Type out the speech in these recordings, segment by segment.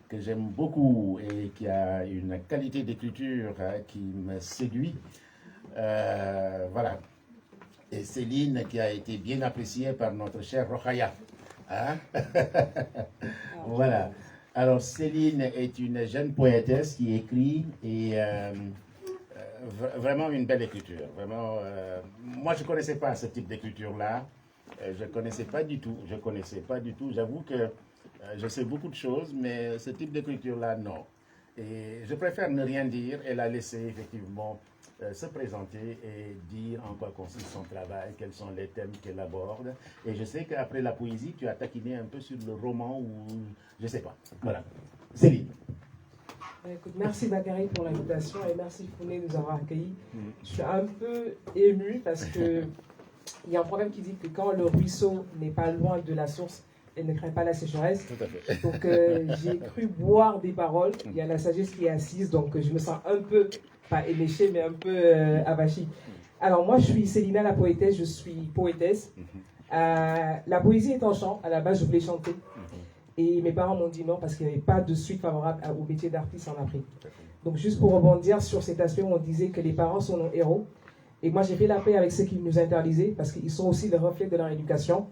Que j'aime beaucoup et qui a une qualité d'écriture qui me séduit. Voilà. Et Céline qui a été bien appréciée par notre chère Rokhaya. Hein? Voilà. Alors Céline est une jeune poétesse qui écrit et vraiment une belle écriture. Vraiment, moi je ne connaissais pas ce type d'écriture-là. Je ne connaissais pas du tout. Je connaissais pas du tout. J'avoue que je sais beaucoup de choses, mais ce type d'écriture-là, non. Et je préfère ne rien dire et la laisser effectivement se présenter et dire en quoi consiste son travail, quels sont les thèmes qu'elle aborde. Et je sais qu'après la poésie, tu as taquiné un peu sur le roman ou je ne sais pas. Voilà. Céline. Écoute, merci Bakary pour l'invitation et merci Founé de nous avoir accueillis. Je suis un peu émue parce que il y a un problème qui dit que quand le ruisseau n'est pas loin de la source, elle ne craint pas la sécheresse. Tout à fait. Donc j'ai cru boire des paroles. Il y a la sagesse qui est assise, donc je me sens un peu, pas éméchée, mais un peu avachie. Alors moi, je suis Célina la poétesse, je suis poétesse. La poésie est en chant. À la base, je voulais chanter. Et mes parents m'ont dit non parce qu'il n'y avait pas de suite favorable au métier d'artiste en Afrique. Donc juste pour rebondir sur cet aspect où on disait que les parents sont nos héros. Et moi, j'ai fait la paix avec ceux qui nous interdisaient parce qu'ils sont aussi le reflet de leur éducation.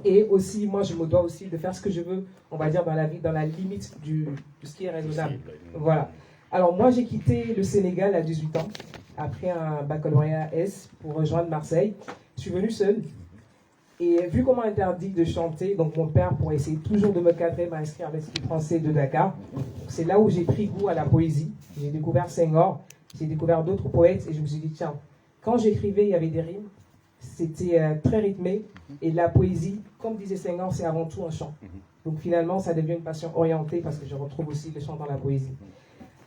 Et aussi, moi, je me dois aussi de faire ce que je veux, on va dire, dans la vie, dans la limite de ce qui est raisonnable. Voilà. Alors, moi, j'ai quitté le Sénégal à 18 ans, après un baccalauréat S, pour rejoindre Marseille. Je suis venue seule. Et vu qu'on m'a interdit de chanter, donc mon père, pour essayer toujours de me cadrer, m'a inscrit à l'Institut français de Dakar. C'est là où j'ai pris goût à la poésie. J'ai découvert Senghor, j'ai découvert d'autres poètes, et je me suis dit, tiens, quand j'écrivais, il y avait des rimes, c'était très rythmé, et la poésie, comme disait Senghor, c'est avant tout un chant. Donc finalement, ça devient une passion orientée, parce que je retrouve aussi le chant dans la poésie.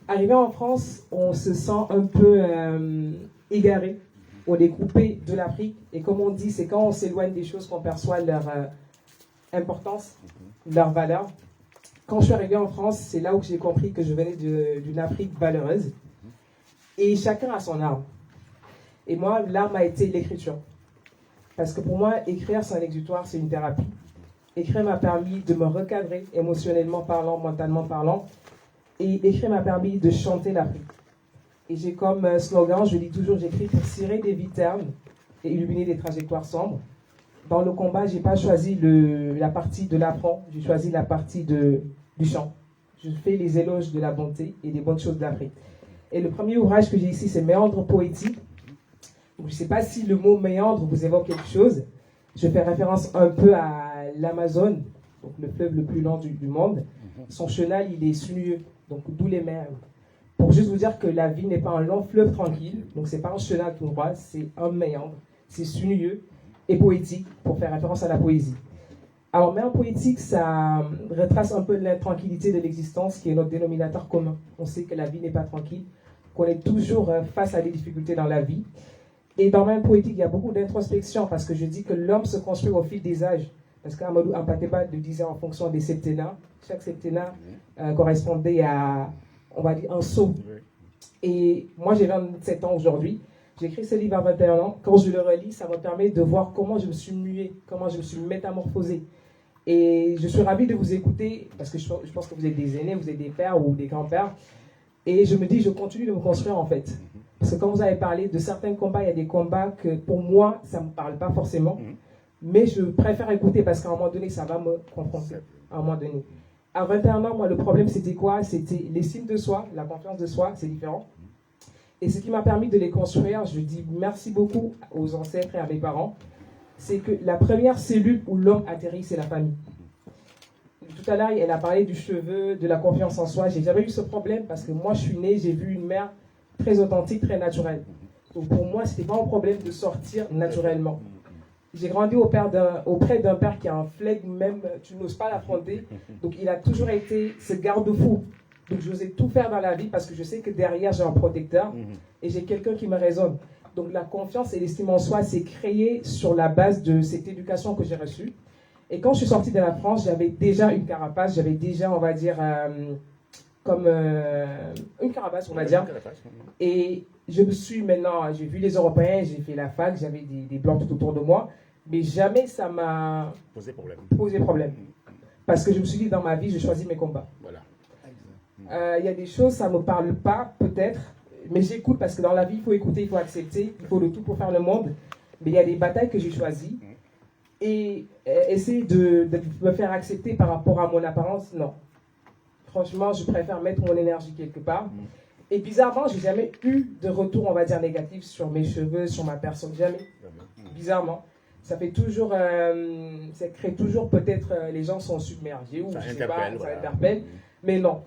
Arrivé en France, on se sent un peu égaré, on est coupé de l'Afrique, et comme on dit, c'est quand on s'éloigne des choses qu'on perçoit leur importance, leur valeur. Quand je suis arrivé en France, c'est là où j'ai compris que je venais d'une Afrique valeureuse, et chacun a son arme. Et moi, l'arme a été l'écriture. Parce que pour moi, écrire, c'est un exutoire, c'est une thérapie. Écrire m'a permis de me recadrer, émotionnellement parlant, mentalement parlant. Et écrire m'a permis de chanter l'Afrique. Et j'ai comme slogan, je dis toujours, j'écris pour cirer des vies ternes et illuminer des trajectoires sombres. Dans le combat, je n'ai pas choisi la partie de l'affront, j'ai choisi la partie du chant. Je fais les éloges de la bonté et des bonnes choses de l'Afrique. Et le premier ouvrage que j'ai ici, c'est Méandre poétique. Je ne sais pas si le mot méandre vous évoque quelque chose. Je fais référence un peu à l'Amazone, donc le fleuve le plus long du monde. Son chenal, il est sinueux, donc d'où les mers. Pour juste vous dire que la vie n'est pas un long fleuve tranquille, donc c'est pas un chenal tout droit, c'est un méandre, c'est sinueux et poétique, pour faire référence à la poésie. Alors, méandre poétique, ça retrace un peu l'intranquillité de l'existence qui est notre dénominateur commun. On sait que la vie n'est pas tranquille, qu'on est toujours face à des difficultés dans la vie. Et dans Méandre poétique, il y a beaucoup d'introspection parce que je dis que l'homme se construit au fil des âges. Parce qu'Amadou Hampâté-Bâ le disait en fonction des septennats. Chaque septennat correspondait à, on va dire, un saut. Et moi, j'ai 27 ans aujourd'hui. J'ai écrit ce livre à 21 ans. Quand je le relis, ça me permet de voir comment je me suis mué, comment je me suis métamorphosé. Et je suis ravi de vous écouter parce que je pense que vous êtes des aînés, vous êtes des pères ou des grands-pères. Et je me dis, je continue de me construire en fait. Parce que quand vous avez parlé de certains combats, il y a des combats que pour moi, ça ne me parle pas forcément. Mais je préfère écouter parce qu'à un moment donné, ça va me confronter. À un moment donné. À 21 ans, moi, le problème, c'était quoi? C'était l'estime de soi, la confiance de soi, c'est différent. Et ce qui m'a permis de les construire, je dis merci beaucoup aux ancêtres et à mes parents, c'est que la première cellule où l'homme atterrit, c'est la famille. Tout à l'heure, elle a parlé du cheveu, de la confiance en soi. J'ai jamais eu ce problème parce que moi, je suis née, j'ai vu une mère très authentique, très naturelle. Donc pour moi, c'était pas un problème de sortir naturellement. J'ai grandi auprès d'un père qui a un flegme, même tu n'oses pas l'affronter. Donc il a toujours été ce garde-fou. Donc j'osais tout faire dans la vie parce que je sais que derrière j'ai un protecteur et j'ai quelqu'un qui me raisonne. Donc la confiance et l'estime en soi, c'est créé sur la base de cette éducation que j'ai reçue. Et quand je suis sortie de la France, j'avais déjà une carapace, j'avais déjà, on va dire, comme une carapace, on va dire. Et je me suis maintenant, j'ai vu les Européens, j'ai fait la fac, j'avais des blancs tout autour de moi, mais jamais ça m'a posé problème. Parce que je me suis dit, dans ma vie, je choisis mes combats. Voilà. Il y a des choses, ça ne me parle pas, peut-être, mais j'écoute parce que dans la vie, il faut écouter, il faut accepter, il faut le tout pour faire le monde. Mais il y a des batailles que j'ai choisies. Et essayer de me faire accepter par rapport à mon apparence, non. Franchement, je préfère mettre mon énergie quelque part. Et bizarrement, je n'ai jamais eu de retour, on va dire, négatif sur mes cheveux, sur ma personne. Jamais. Bizarrement. Ça fait toujours, ça crée toujours peut-être, les gens sont submergés ou ça je sais pas, ça voilà. interpelle. Mais non.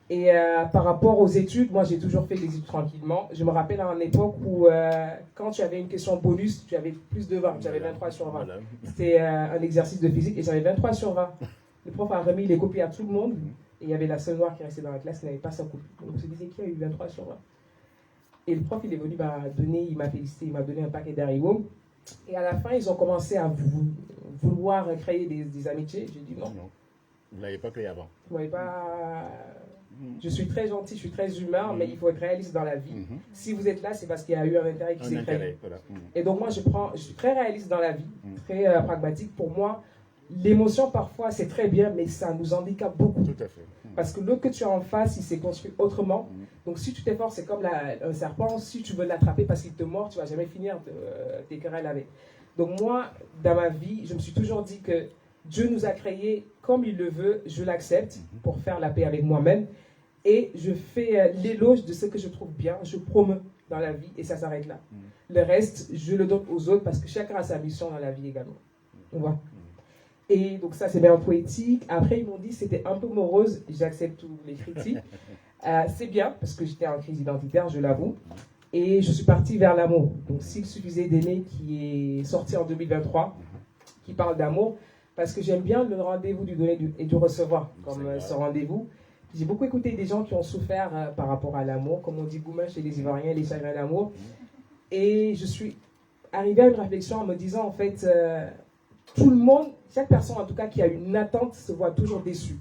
Et par rapport aux études, moi j'ai toujours fait des études tranquillement. Je me rappelle à une époque où quand tu avais une question bonus, tu avais plus de 20, tu avais 23 sur 20. Voilà. C'était un exercice de physique et j'avais 23 sur 20. Le prof a remis les copies à tout le monde et il y avait la seule noire qui restait dans la classe qui n'avait pas sa copie. Donc on se disait qui a eu 23 sur 20. Et le prof il est venu il m'a félicité, il m'a donné un paquet d'haricots. Et à la fin, ils ont commencé à vouloir créer des amitiés. J'ai dit non. Non. Vous ne l'avez pas créé avant. Vous ne m'avez pas... Je suis très gentil, je suis très humain, mais il faut être réaliste dans la vie. Si vous êtes là, c'est parce qu'il y a eu un intérêt qui s'est créé. Voilà. Et donc moi, je suis très réaliste dans la vie, très pragmatique. Pour moi, l'émotion, parfois, c'est très bien, mais ça nous handicape beaucoup. Tout à fait. Parce que l'autre que tu as en face, il s'est construit autrement. Donc si tu t'efforces, c'est comme un serpent. Si tu veux l'attraper parce qu'il te mord, tu ne vas jamais finir tes querelles avec. Donc moi, dans ma vie, je me suis toujours dit que Dieu nous a créés comme il le veut, je l'accepte pour faire la paix avec moi-même. Et je fais l'éloge de ce que je trouve bien, je promeux dans la vie et ça s'arrête là. Le reste, je le donne aux autres parce que chacun a sa mission dans la vie également. On voit. Et donc ça, c'est bien poétique. Après, ils m'ont dit c'était un peu morose, j'accepte toutes les critiques. C'est bien parce que j'étais en crise identitaire, je l'avoue. Et je suis partie vers l'amour. Donc s'il suffisait d'aimer, qui est sorti en 2023, qui parle d'amour, parce que j'aime bien le rendez-vous du donner et du recevoir, comme ce rendez-vous. J'ai beaucoup écouté des gens qui ont souffert par rapport à l'amour, comme on dit Goumin chez les Ivoiriens, les chagrins d'amour. Et je suis arrivée à une réflexion en me disant, en fait, tout le monde, chaque personne en tout cas qui a une attente se voit toujours déçue.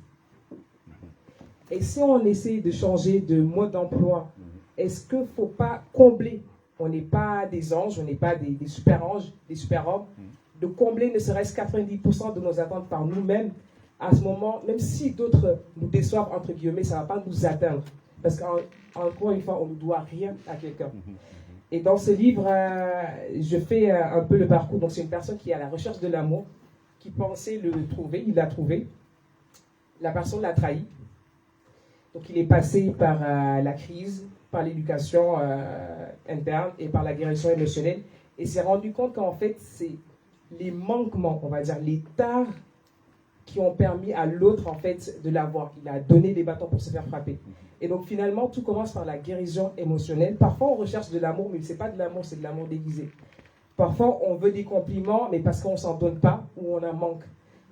Et si on essaie de changer de mode d'emploi, est-ce qu'il ne faut pas combler? On n'est pas des anges, on n'est pas des super-anges, des super-hommes. De combler ne serait-ce 90% de nos attentes par nous-mêmes, à ce moment, même si d'autres nous déçoivent, entre guillemets, ça ne va pas nous atteindre. Parce qu'encore une fois, on ne doit rien à quelqu'un. Et dans ce livre, je fais un peu le parcours. Donc c'est une personne qui est à la recherche de l'amour, qui pensait le trouver, il l'a trouvé. La personne l'a trahi. Donc il est passé par la crise, par l'éducation interne et par la guérison émotionnelle. Et s'est rendu compte qu'en fait, c'est les manquements, on va dire, les tares qui ont permis à l'autre, en fait, de l'avoir. Il a donné des bâtons pour se faire frapper. Et donc, finalement, tout commence par la guérison émotionnelle. Parfois, on recherche de l'amour, mais ce n'est pas de l'amour, c'est de l'amour déguisé. Parfois, on veut des compliments, mais parce qu'on ne s'en donne pas ou on en manque.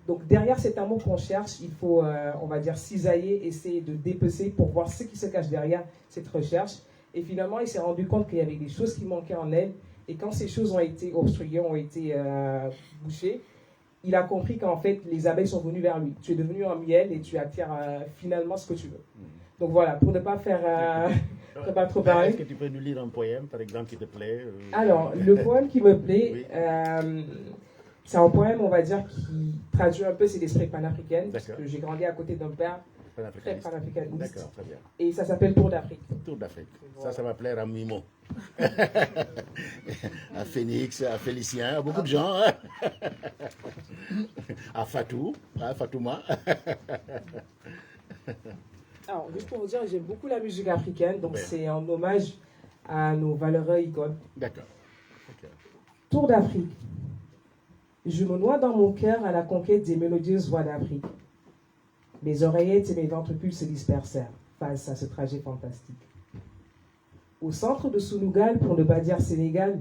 Donc, derrière cet amour qu'on cherche, il faut, on va dire, cisailler, essayer de dépecer pour voir ce qui se cache derrière cette recherche. Et finalement, il s'est rendu compte qu'il y avait des choses qui manquaient en elle. Et quand ces choses ont été obstruées, ont été bouchées, il a compris qu'en fait, les abeilles sont venues vers lui. Tu es devenu un miel et tu attires finalement ce que tu veux. Donc voilà, pour ne pas faire pas trop parler. Est-ce que tu peux nous lire un poème, par exemple, qui te plaît Alors, le poème qui me plaît, oui. C'est un poème, on va dire, qui traduit un peu cet esprit panafricain. Parce que j'ai grandi à côté d'un père très panafricaniste. D'accord, très bien. Et ça s'appelle Tour d'Afrique. Tour d'Afrique. Voilà. Ça va plaire à Mimo. À Phoenix, à Félicien, à beaucoup de gens. Hein. À Fatou, à Fatouma. Alors, juste pour vous dire, j'aime beaucoup la musique africaine, donc c'est un hommage à nos valeureux icônes. D'accord. Okay. Tour d'Afrique. Je me noie dans mon cœur à la conquête des mélodieuses voix d'Afrique. Mes oreillettes et mes ventricules se dispersèrent face à ce trajet fantastique. Au centre de Sunugal, pour ne pas dire Sénégal,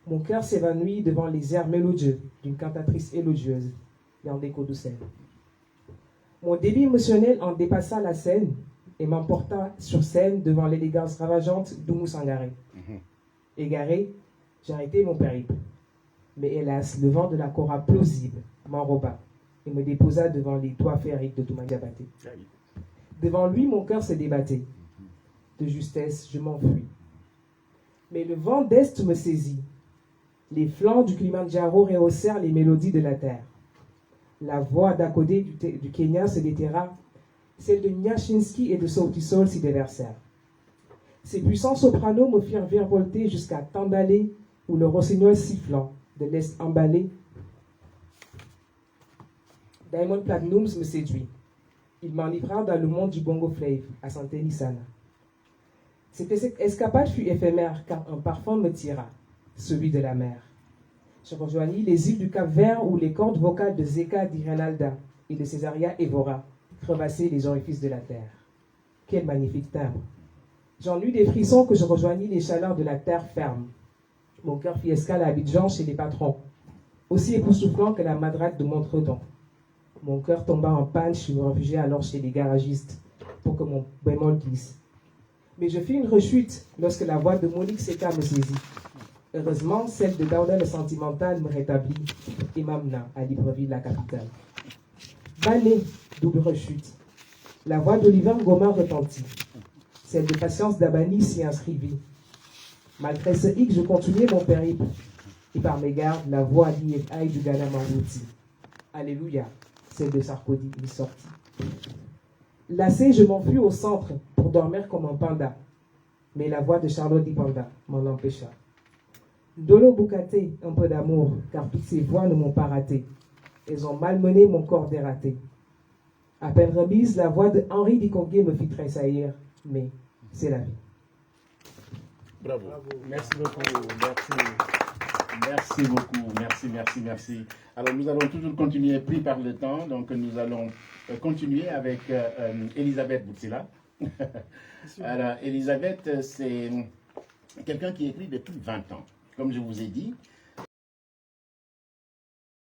mon cœur s'évanouit devant les airs mélodieux d'une cantatrice élogieuse, Yandeko Doucet. Mon débit émotionnel en dépassa la scène et m'emporta sur scène devant l'élégance ravageante d'Oumou Sangaré. Égaré, j'arrêtai mon périple. Mais hélas, le vent de la Cora plausible m'enroba et me déposa devant les toits féeriques de Touma Diabaté. Devant lui, mon cœur se débattait. De justesse, je m'enfuis. Mais le vent d'Est me saisit. Les flancs du Kilimanjaro rehaussèrent les mélodies de la terre. La voix d'Akode du Kenya se déterra. Celle de Nyashinsky et de Sauti Sol s'y déversèrent. Ces puissants sopranos me firent virevolter jusqu'à Tandalé, où le rossignol sifflant, de l'est emballé. Diamond Platnumz me séduit. Il m'enivra dans le monde du bongo flave, à Santé-Lissana. Cette escapade fut éphémère, car un parfum me tira, celui de la mer. Je rejoignis les îles du Cap-Vert où les cordes vocales de Zeka d'Iranalda et de Césaria Evora crevassaient les orifices de la terre. Quel magnifique timbre! J'en eus des frissons que je rejoignis les chaleurs de la terre ferme. Mon cœur fit escale à Abidjan chez les patrons, aussi époustouflant que la madrague de Montredon. Mon cœur tomba en panne, je me réfugiai alors chez les garagistes pour que mon bémol glisse. Mais je fis une rechute lorsque la voix de Monique Seka me saisit. Heureusement, celle de Daouda le Sentimental me rétablit et m'amena à Libreville, la capitale. Bané, double rechute. La voix d'Oliver Goma retentit. Celle de Patience d'Abani s'y inscrivit. Malgré ce hic, je continuai mon périple. Et par mégarde, la voix d'I.F.I. du Ghana m'engloutit. Alléluia, celle de Sarkozy m'y sortit. Lassé, je m'enfuis au centre pour dormir comme un panda. Mais la voix de Charlotte Dipanda m'en empêcha. Dolo Bukate, un peu d'amour, car toutes ces voix ne m'ont pas raté. Elles ont malmené mon corps dératé. À peine remise, la voix de Henri Dikongué me fit tressaillir, mais c'est la vie. Bravo. Merci beaucoup. Merci beaucoup. Merci. Alors, nous allons toujours continuer, pris par le temps. Donc, nous allons continuer avec Elisabeth Boutsila. Alors, Elisabeth, c'est quelqu'un qui écrit depuis 20 ans. Comme je vous ai dit,